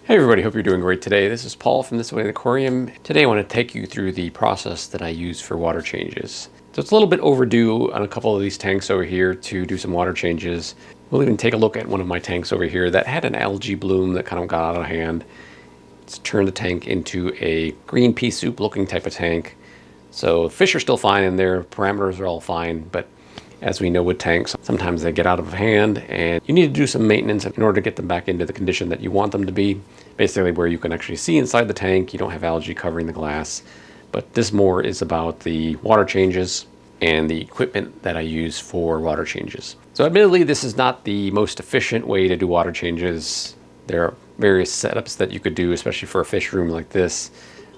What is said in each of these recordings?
Hey everybody, hope you're doing great today. This is Paul from This Way the Aquarium. Today I want to take you through the process that I use for water changes. So it's a little bit overdue on a couple of these tanks over here to do some water changes. We'll even take a look at one of my tanks over here that had an algae bloom that kind of got out of hand. It's turned the tank into a green pea soup looking type of tank. So fish are still fine in there, parameters are all fine, but as we know with tanks, sometimes they get out of hand and you need to do some maintenance in order to get them back into the condition that you want them to be. Basically where you can actually see inside the tank, you don't have algae covering the glass. But this more is about the water changes and the equipment that I use for water changes. So admittedly, this is not the most efficient way to do water changes. There are various setups that you could do, especially for a fish room like this.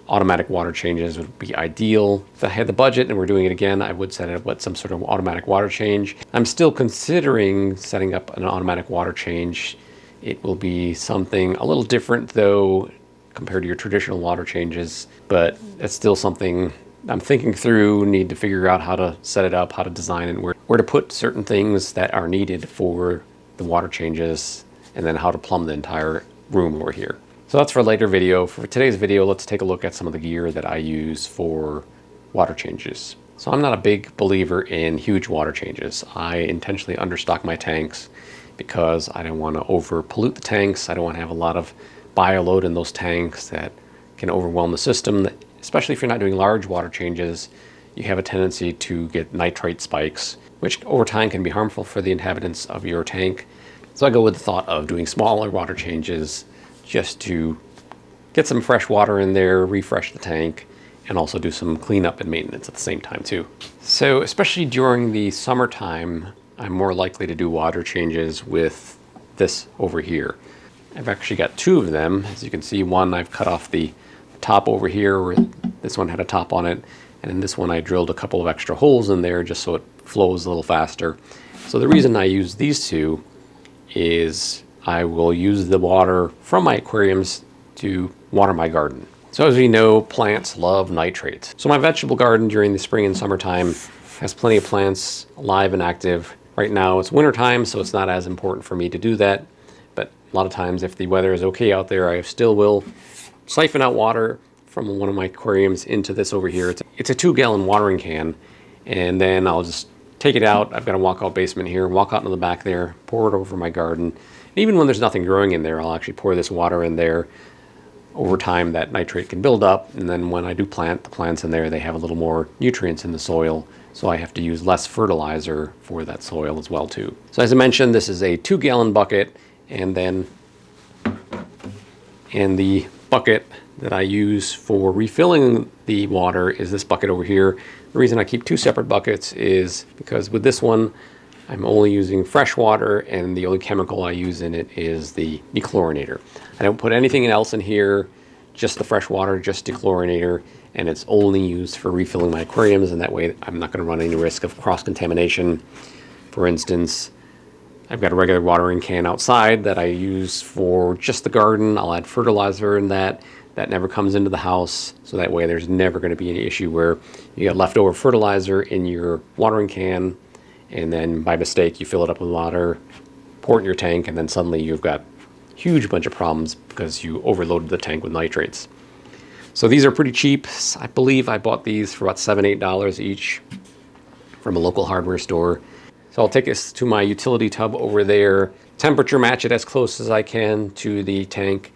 Automatic water changes would be ideal. If I had the budget and we're doing it again, I would set it up with some sort of automatic water change. I'm still considering setting up an automatic water change. It will be something a little different though compared to your traditional water changes, but it's still something I'm thinking through, need to figure out how to set it up, how to design it, where to put certain things that are needed for the water changes, and then how to plumb the entire room over here. So that's for a later video. For today's video, let's take a look at some of the gear that I use for water changes. So I'm not a big believer in huge water changes. I intentionally understock my tanks because I don't want to over pollute the tanks. I don't want to have a lot of bioload in those tanks that can overwhelm the system. Especially if you're not doing large water changes, you have a tendency to get nitrite spikes, which over time can be harmful for the inhabitants of your tank. So I go with the thought of doing smaller water changes just to get some fresh water in there, refresh the tank, and also do some cleanup and maintenance at the same time too. So especially during the summertime, I'm more likely to do water changes with this over here. I've actually got two of them. As you can see, one I've cut off the top over here where this one had a top on it, and in this one I drilled a couple of extra holes in there just so it flows a little faster. So the reason I use these two is I will use the water from my aquariums to water my garden. So as we know, plants love nitrates. So my vegetable garden during the spring and summertime has plenty of plants alive and active. Right now it's winter time, so it's not as important for me to do that. But a lot of times if the weather is okay out there, I still will siphon out water from one of my aquariums into this over here. It's a 2-gallon watering can, and then I'll just take it out. I've got a walkout basement here, walk out into the back there, pour it over my garden. Even when there's nothing growing in there, I'll actually pour this water in there. Over time, that nitrate can build up, and then when I do plant the plants in there, they have a little more nutrients in the soil, so I have to use less fertilizer for that soil as well too. So as I mentioned, this is a 2-gallon bucket, and then the bucket that I use for refilling the water is this bucket over here. The reason I keep two separate buckets is because with this one, I'm only using fresh water, and the only chemical I use in it is the dechlorinator. I don't put anything else in here, just the fresh water, just dechlorinator, and it's only used for refilling my aquariums, and that way I'm not going to run any risk of cross-contamination. For instance, I've got a regular watering can outside that I use for just the garden. I'll add fertilizer in that. That never comes into the house, so that way there's never going to be any issue where you got leftover fertilizer in your watering can, and then by mistake you fill it up with water, pour it in your tank, and then suddenly you've got a huge bunch of problems because you overloaded the tank with nitrates. So these are pretty cheap. I believe I bought these for about $7, $8 each from a local hardware store. So I'll take this to my utility tub over there, temperature match it as close as I can to the tank,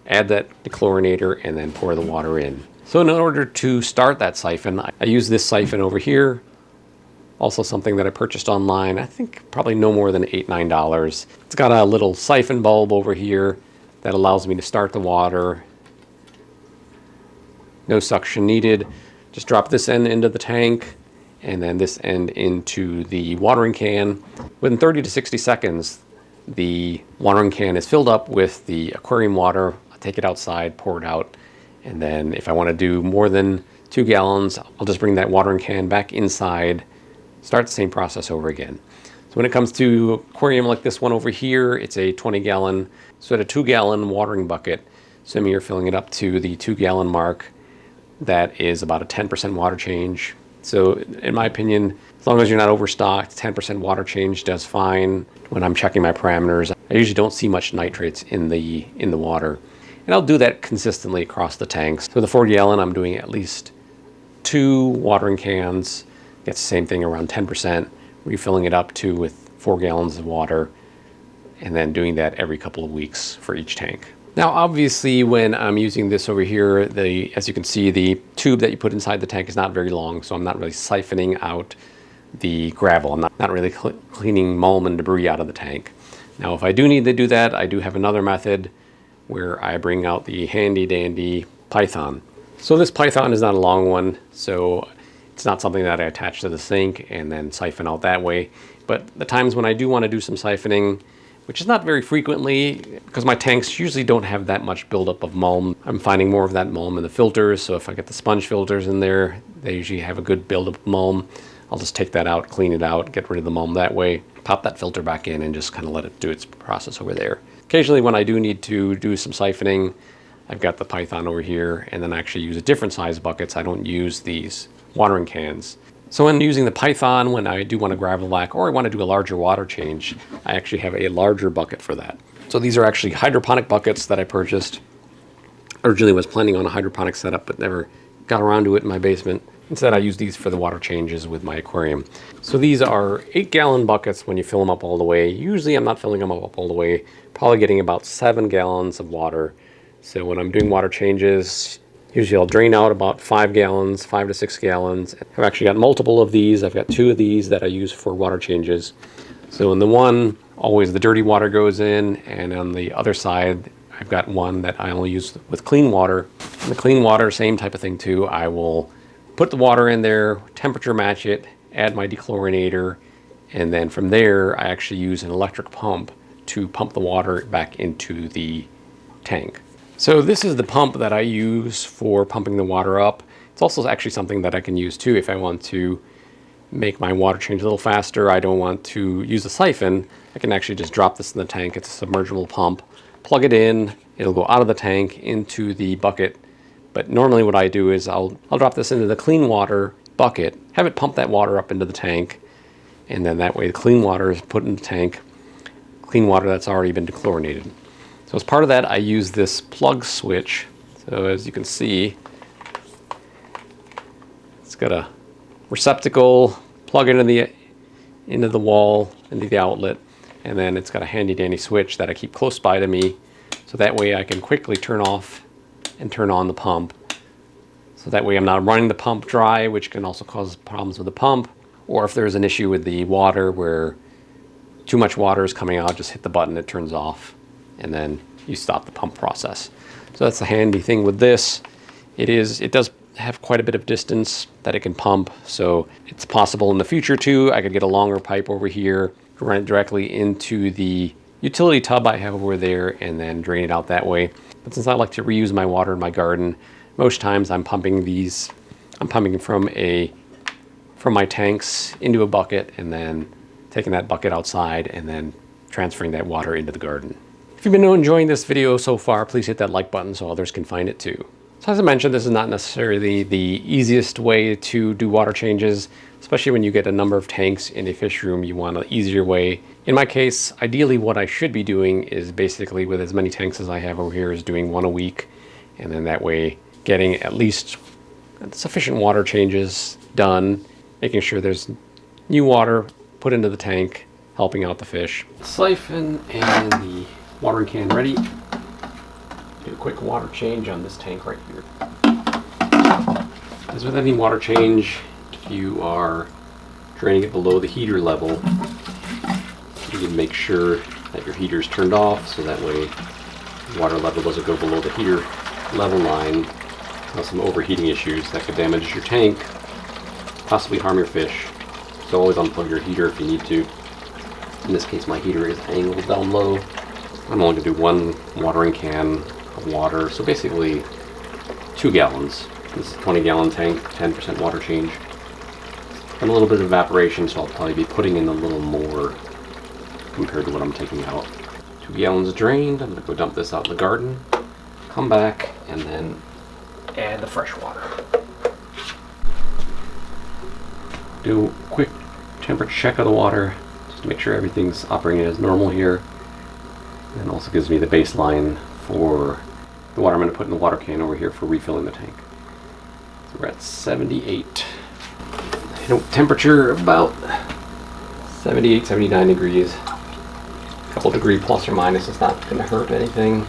add that dechlorinator, and then pour the water in. So in order to start that siphon, I use this siphon over here. Also something that I purchased online, I think probably no more than $8, $9. It's got a little siphon bulb over here that allows me to start the water. No suction needed. Just drop this end into the tank, and then this end into the watering can. Within 30 to 60 seconds, the watering can is filled up with the aquarium water. I'll take it outside, pour it out, and then if I want to do more than 2 gallons, I'll just bring that watering can back inside, start the same process over again. So when it comes to aquarium like this one over here, it's a 20-gallon, so at a 2-gallon watering bucket, assuming you're filling it up to the 2-gallon mark, that is about a 10% water change. So in my opinion, as long as you're not overstocked, 10% water change does fine. When I'm checking my parameters, I usually don't see much nitrates in the water. And I'll do that consistently across the tanks. So the 4 gallon, I'm doing at least 2 watering cans. Gets the same thing, around 10%, refilling it up to with 4 gallons of water, and then doing that every couple of weeks for each tank. Now, obviously, when I'm using this over here, as you can see, the tube that you put inside the tank is not very long, so I'm not really siphoning out the gravel. I'm not really cleaning mulm and debris out of the tank. Now, if I do need to do that, I do have another method where I bring out the handy dandy Python. So this Python is not a long one, so it's not something that I attach to the sink and then siphon out that way. But the times when I do want to do some siphoning, which is not very frequently, because my tanks usually don't have that much buildup of mulm. I'm finding more of that mulm in the filters, so if I get the sponge filters in there, they usually have a good buildup of mulm. I'll just take that out, clean it out, get rid of the mulm that way, pop that filter back in, and just kind of let it do its process over there. Occasionally when I do need to do some siphoning, I've got the Python over here, and then I actually use a different size buckets. I don't use these watering cans. So when using the Python, when I do want to gravel vac or I want to do a larger water change, I actually have a larger bucket for that. So these are actually hydroponic buckets that I purchased. Originally was planning on a hydroponic setup, but never got around to it in my basement. Instead, I use these for the water changes with my aquarium. So these are 8-gallon buckets when you fill them up all the way. Usually I'm not filling them up all the way, probably getting about 7 gallons of water. So when I'm doing water changes, usually I'll drain out about 5 gallons, 5 to 6 gallons. I've actually got multiple of these. I've got 2 of these that I use for water changes. So in the one, always the dirty water goes in, and on the other side, I've got one that I only use with clean water. And the clean water, same type of thing too. I will put the water in there, temperature match it, add my dechlorinator, and then from there, I actually use an electric pump to pump the water back into the tank. So this is the pump that I use for pumping the water up. It's also actually something that I can use too if I want to make my water change a little faster. I don't want to use a siphon. I can actually just drop this in the tank. It's a submergible pump. Plug it in. It'll go out of the tank into the bucket. But normally what I do is I'll drop this into the clean water bucket, have it pump that water up into the tank, and then that way the clean water is put in the tank, clean water that's already been dechlorinated. So as part of that, I use this plug switch. So as you can see, it's got a receptacle, plug it into the wall, into the outlet, and then it's got a handy dandy switch that I keep close by to me, so that way I can quickly turn off and turn on the pump. So that way I'm not running the pump dry, which can also cause problems with the pump. Or if there's an issue with the water where too much water is coming out, just hit the button, it turns off, and then you stop the pump process. So that's the handy thing with this. It does have quite a bit of distance that it can pump, so it's possible in the future too, I could get a longer pipe over here, run it directly into the utility tub I have over there, and then drain it out that way. But since I like to reuse my water in my garden, most times I'm pumping from my tanks into a bucket and then taking that bucket outside and then transferring that water into the garden. If you've been enjoying this video so far, please hit that like button so others can find it too. So as I mentioned, this is not necessarily the easiest way to do water changes, especially when you get a number of tanks in a fish room. You want an easier way. In my case, ideally what I should be doing is basically, with as many tanks as I have over here, is doing 1 a week, and then that way getting at least sufficient water changes done, making sure there's new water put into the tank, helping out the fish. Siphon and the watering can ready. Do a quick water change on this tank right here. As with any water change, if you are draining it below the heater level, you need to make sure that your heater is turned off, so that way the water level doesn't go below the heater level line. Cause some overheating issues that could damage your tank, possibly harm your fish. So always unplug your heater if you need to. In this case, my heater is angled down low. I'm only going to do 1 watering can of water, so basically 2 gallons. This is a 20-gallon tank, 10% water change. And a little bit of evaporation, so I'll probably be putting in a little more compared to what I'm taking out. 2 gallons drained. I'm going to go dump this out in the garden, come back, and then add the fresh water. Do a quick temperature check of the water, just to make sure everything's operating as normal here. And also gives me the baseline for the water I'm going to put in the water can over here for refilling the tank. So we're at 78. Temperature about 78, 79 degrees. A couple degree plus or minus is not going to hurt anything.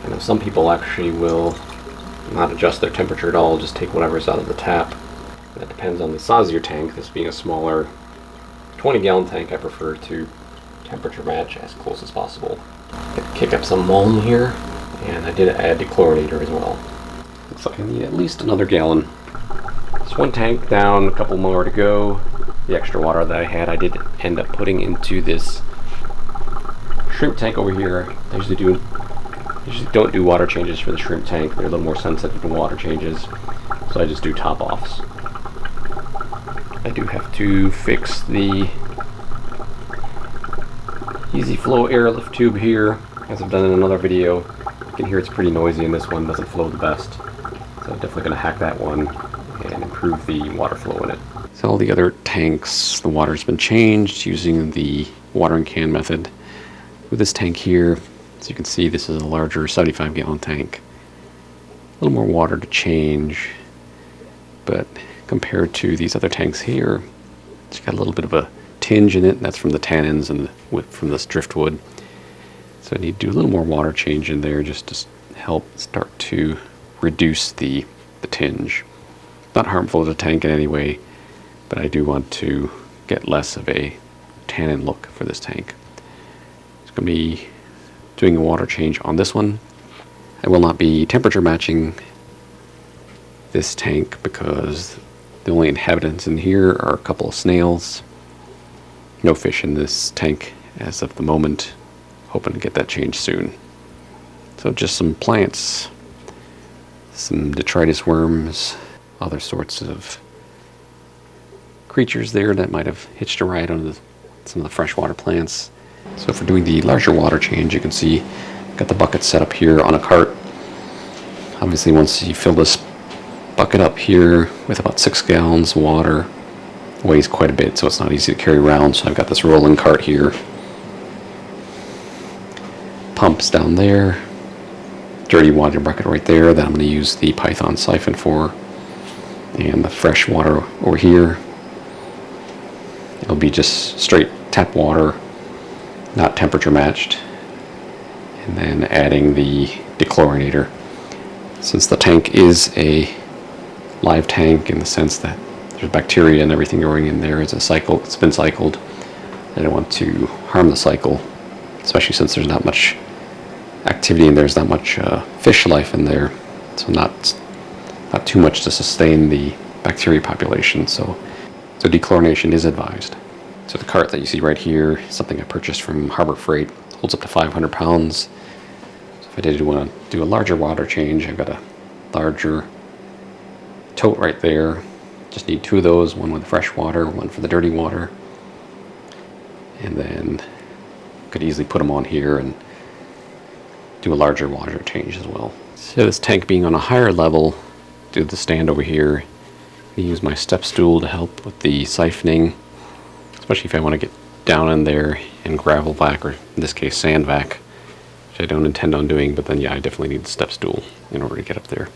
I know some people actually will not adjust their temperature at all, just take whatever's out of the tap. That depends on the size of your tank. This being a smaller 20-gallon tank, I prefer to temperature match as close as possible. Kick up some mulm here, and I did add dechlorinator as well. Looks like I need at least another gallon. Just one tank down, a couple more to go. The extra water that I had, I did end up putting into this shrimp tank over here. I usually don't do water changes for the shrimp tank. They're a little more sensitive to water changes, so I just do top offs. I do have to fix the easy flow airlift tube here, as I've done in another video. You can hear it's pretty noisy, and this one doesn't flow the best. So I'm definitely going to hack that one and improve the water flow in it. So all the other tanks, the water's been changed using the watering can method. With this tank here, as you can see, this is a larger 75-gallon tank. A little more water to change, but compared to these other tanks here, it's got a little bit of a tinge in it. That's from the tannins and from this driftwood. So I need to do a little more water change in there just to help start to reduce the tinge. Not harmful to the tank in any way, but I do want to get less of a tannin look for this tank. It's going to be doing a water change on this one. I will not be temperature matching this tank because the only inhabitants in here are a couple of snails. No fish in this tank as of the moment. Hoping to get that changed soon. So just some plants, some detritus worms, other sorts of creatures there that might have hitched a ride on some of the freshwater plants. So for doing the larger water change, you can see I've got the bucket set up here on a cart. Obviously, once you fill this bucket up here with about 6 gallons of water, it weighs quite a bit, so it's not easy to carry around. So I've got this rolling cart here. Pumps down there, dirty water bucket right there that I'm going to use the Python siphon for, and the fresh water over here. It'll be just straight tap water, not temperature matched, and then adding the dechlorinator. Since the tank is a live tank in the sense that there's bacteria and everything growing in there, it's been cycled. I don't want to harm the cycle, especially since there's not much activity and there's not much fish life in there, so not too much to sustain the bacteria population. So dechlorination is advised. So the cart that you see right here is something I purchased from Harbor Freight. Holds up to 500 pounds. So if I did want to do a larger water change, I've got a larger tote right there. Just need 2 of those, one with fresh water, one for the dirty water. And then could easily put them on here and do a larger water change as well. So this tank being on a higher level, do the stand over here. I use my step stool to help with the siphoning, especially if I want to get down in there and gravel vac, or in this case sand vac, which I don't intend on doing, but then yeah, I definitely need the step stool in order to get up there.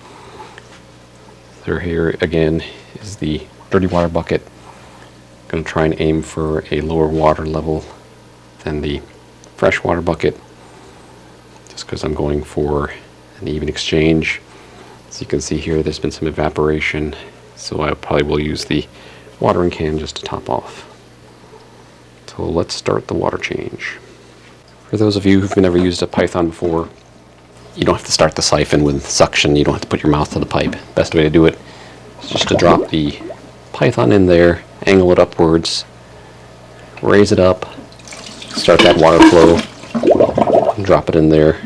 So here again is the dirty water bucket. I'm going to try and aim for a lower water level than the fresh water bucket, just because I'm going for an even exchange. As you can see here, there's been some evaporation, so I probably will use the watering can just to top off. So let's start the water change. For those of you who've never used a Python before, you don't have to start the siphon with suction. You don't have to put your mouth to the pipe. Best way to do it is just to drop the Python in there, angle it upwards, raise it up, start that water flow, and drop it in there.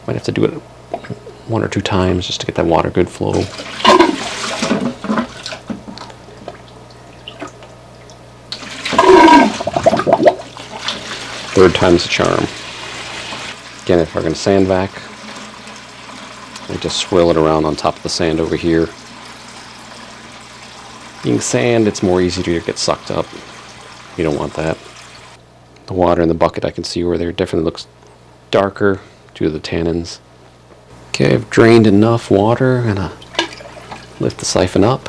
Might have to do it 1 or 2 times just to get that water good flow. Third time's the charm. Again, if we're going to sand vac, I just swirl it around on top of the sand over here. Being sand, it's more easy to get sucked up. You don't want that. The water in the bucket I can see over there definitely looks darker due to the tannins. Okay, I've drained enough water. I'm gonna lift the siphon up,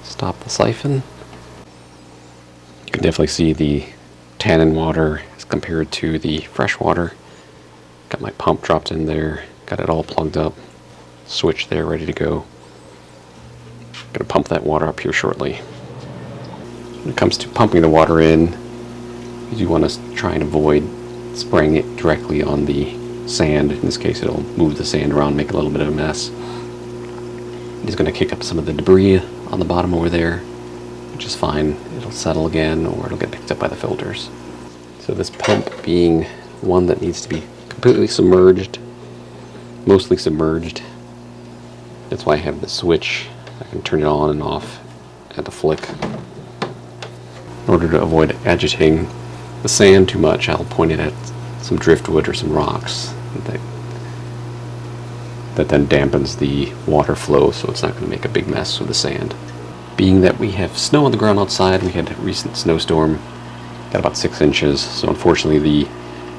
stop the siphon. You can definitely see the tannin water as compared to the fresh water. Got my pump dropped in there, got it all plugged up, switch there ready to go. Gonna pump that water up here shortly. When it comes to pumping the water in, you do want to try and avoid spraying it directly on the sand. In this case, it'll move the sand around, make a little bit of a mess. It's going to kick up some of the debris on the bottom over there, which is fine. It'll settle again, or it'll get picked up by the filters. So this pump being one that needs to be completely submerged, mostly submerged, that's why I have the switch. I can turn it on and off at the flick. In order to avoid agitating the sand too much, I'll point it at some driftwood or some rocks that then dampens the water flow, so it's not going to make a big mess with the sand. Being that we have snow on the ground outside, we had a recent snowstorm, got about 6 inches, so unfortunately the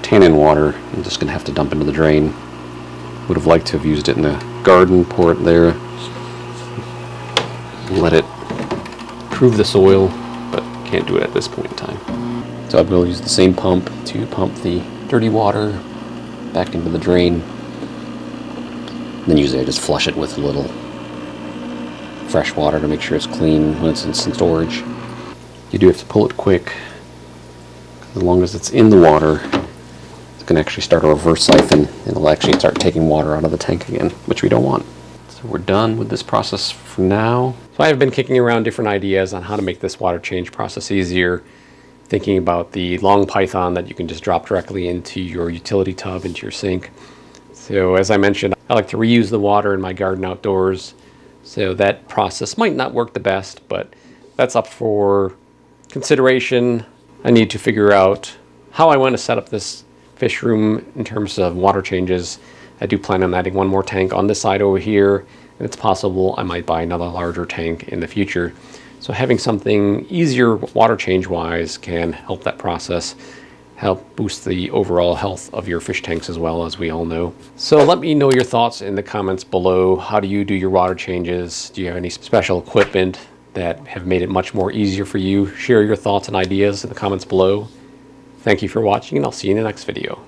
tannin water I'm just going to have to dump into the drain. Would have liked to have used it in the garden, pour it there, let it improve the soil, but can't do it at this point in time. So I will use the same pump to pump the dirty water back into the drain. Then usually I just flush it with a little fresh water to make sure it's clean when it's in storage. You do have to pull it quick. As long as it's in the water, it's going to actually start a reverse siphon, and it'll actually start taking water out of the tank again, which we don't want. So we're done with this process for now. So I have been kicking around different ideas on how to make this water change process easier. Thinking about the long python that you can just drop directly into your utility tub, into your sink. So as I mentioned, I like to reuse the water in my garden outdoors. So that process might not work the best, but that's up for consideration. I need to figure out how I want to set up this fish room in terms of water changes. I do plan on adding one more tank on this side over here, and it's possible I might buy another larger tank in the future. So having something easier water change wise can help that process, help boost the overall health of your fish tanks as well, as we all know. So let me know your thoughts in the comments below. How do you do your water changes? Do you have any special equipment that have made it much more easier for you? Share your thoughts and ideas in the comments below. Thank you for watching, and I'll see you in the next video.